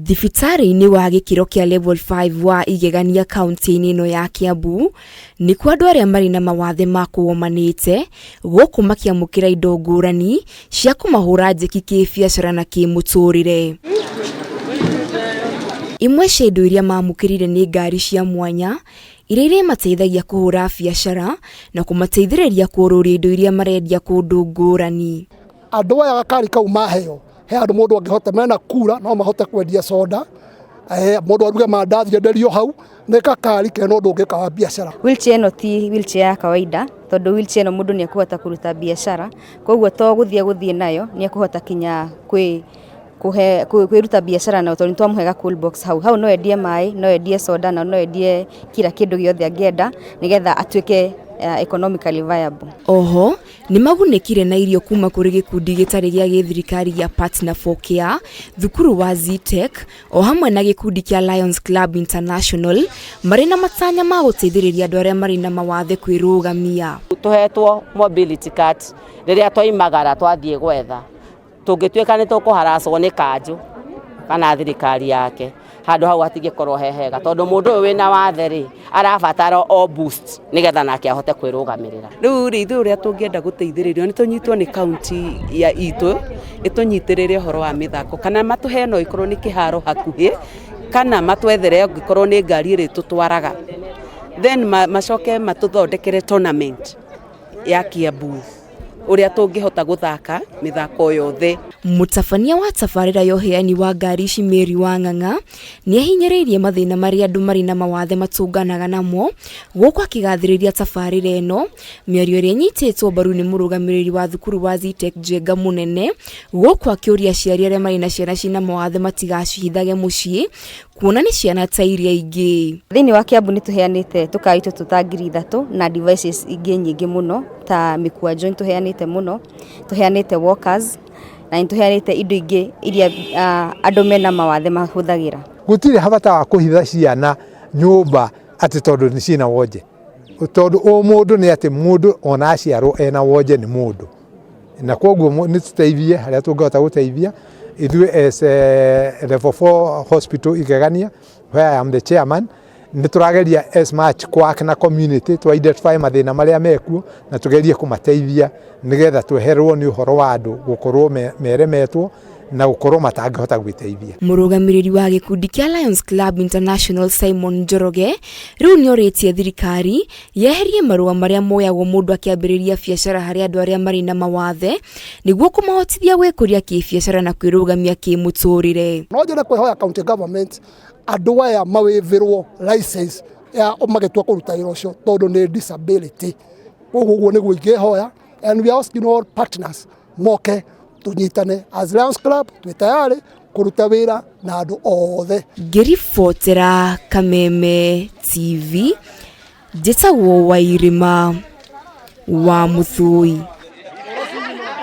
Thibitarĩ-inĩ wa gĩkĩro kĩa level 5 wa igegania kaunti-inĩ ĩno ya Kiambu nĩ kwa andũ arĩa marĩ na mawathe ma kuomanĩte gũkũ makĩamũkĩra indo ngũrani cia kũmahũra njeki kĩbiacara na kĩmũtũrĩre. Imwe cia indo iria mamũkĩrire nĩ ngari cia mwanya iria irĩmateithagia kũhũra biacara na kũmateithĩrĩria kũrũria indo iria marendia kũndũ ngũrani. Andũ aya gakari kau maheo he andũ mũndũ angĩhota mena kura no mahote kwendia soda, mũndũ aruge mandathi enderio hau nĩ gakari kena ũndũ ũngĩ ka biacara. Wheelchair ĩno ti wheelchair ya kawaida, tondũ wheelchair ĩno mũndũ nĩ ekũhota kũruta biacara, koguo to gũthiĩ nayo nĩ ekũhota kinya kwĩruta biacara nayo, tondũ twamũhega cool box hau no endie maĩ, no endie soda na no endie kila kĩndũ gĩothe angĩenda nĩgetha atuĩke economically viable. Oho nĩ magunĩkire na irio kuma kũrĩ gĩkundi gĩtarĩ gĩa gĩthirikari gĩa Partner for Care, thukuru wa Zetech o hamwe na gĩkundi kĩa Lions Club International marĩ na matanya ma gũteithĩrĩria andũ arĩa marĩ na mawathe kwĩrũgamia. Tũhetwo mobility card rĩrĩa twaimagara twathiĩ gwetha, tũngĩtuĩka nĩ tũkũharacwo nĩ kanjũ kana thirikari yake handũ hau hatingĩkorwo hehega, tondũ mũndũ ũyũ wĩna wathe rĩ arabatara o boost nĩgetha nake ahote kwĩrũgamĩrĩra. Rĩu rĩ ithuĩ ũrĩa tũngĩenda gũteithĩrĩrio nĩ tũnyitwo nĩ kaunti ya itũ ĩtũnyitĩrĩre ũhoro wa mĩthako, kana matũhe no ikorwo nĩ kĩharo hakuhĩ, kana matwethere angĩkorwo nĩ ngari ĩrĩ tũtwaraga, then macoke matũthondekere tournament ya Kiambu ũrĩa tũngĩhota gũthaka mĩthako yothe. Mũtabania wa tabarĩra ya ũheani wa ngari ici Meri wa Ng'ang'a nĩ ahinyĩrĩirie mathĩna marĩa andũ marĩ na mawathe matũnganaga namo gũkũ akĩgathĩrĩria tabarĩra ĩno, mĩario ĩrĩa ĩnyitĩtwo mbaru nĩ mũrũgamĩrĩri wa thukuru wa Zetech Njenga Mũnene, gũkũ akĩũria aciari arĩa marĩ na ciana ciĩna mawathe matigacihithage mũciĩ kuona nĩ ciana ta iria ingĩ. Thĩinĩ wa Kiambu nĩ tũheanĩte tukari tũtũ ta 3,000 na devices ingĩ nyingĩ mũno ta mĩkwanjo nĩ tũheanĩte mũno, tũheanĩte walkers na nĩ tũheanĩte indo ingĩ iria andũ mena mawathe mahũthagĩra. Gũtirĩ habata wa kũhitha ciana nyũmba atĩ tondũ nĩ ciĩna wonje, tondũ o mũndũ nĩ atĩ mũndũ ona aciarwo ena wonje nĩ mũndũ, na koguo nĩ tũteithie harĩa tũngĩhota gũteithia. Ithuĩ as level 4 hospital igegania where I am the chairman, nĩ tũrageria as much kwak na community to identify mathĩna marĩa mekuo na tũgerie kũmateithia nĩgetha tweherwo nĩ ũhoro wa andũ gũkorwo meremetwo na gũkorwo matangĩhota gwĩteithia. Mũrũgamĩrĩri wa gĩkundi kĩa Lions Club International Simon Njoroge rĩu nĩ orĩtie thirikari yeherie marũa marĩa moyagwo mũndũ akĩambĩrĩria biacara harĩ andũ arĩa marĩ na mawathe nĩguo kũmahotithia gwĩkũria kĩbiacara na kwĩrũgamia kĩmũtũrĩre. No njĩra kwĩhoya county government andũ aya mawĩthĩrwo license ya magĩtua kũruta wĩra ũcio tondũ nĩ disability. Ũguo nĩguo ingĩhoya, and we are asking all partners moke tunyitane as Lions Club twĩ tayari kũruta wĩra na andũ othe. Ngĩribotera Kameme TV, njĩtagwo Wairima wa Mũthũi.